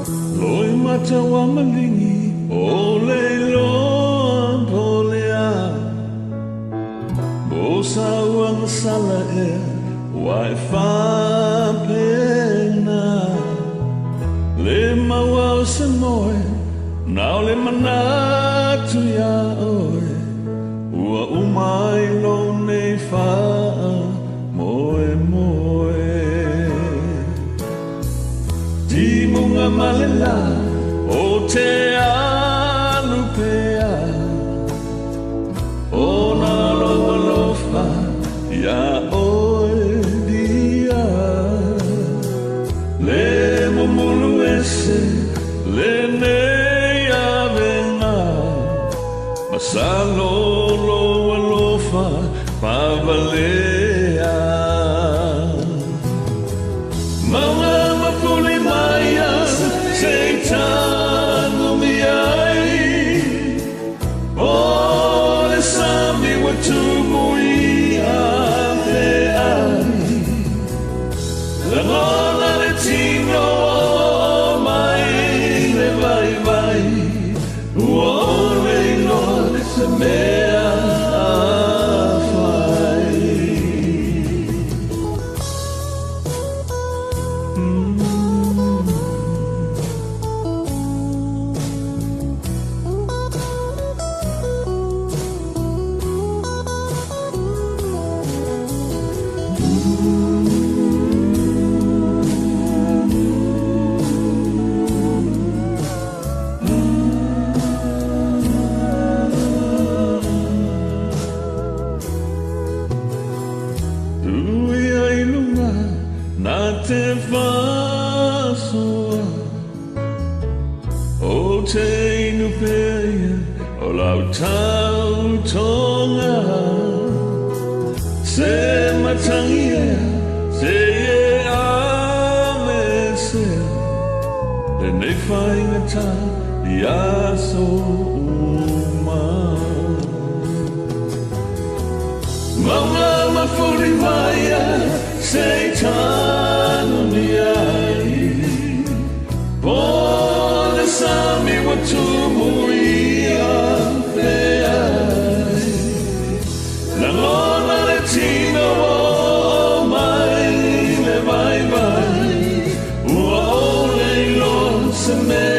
Loimata wa maligi o le loa polea Bosa wang sala e wai whapena Le mawau se moe Nau le manatu ya oe Ua umai lo nei whaa moe moe Ti munga malela o te anu pea O na loa lofa ya oe dia Le momulu ese le nei avena Masalo loa lofa pavalea Maunga mapuli maya Seitano miai O le sami watumui ate ai La ngona le tino mai le vai vai Ua ole no le se mea Na te whasoa O te inu pēia O lau tau tonga Se matangi ea Se e ame se Le nei whainga tā I aso uma Maunga mawhuri maia Seitano miai Pole sami watumui apeai La ngona le tino mai le vai vai Ua ole lon se me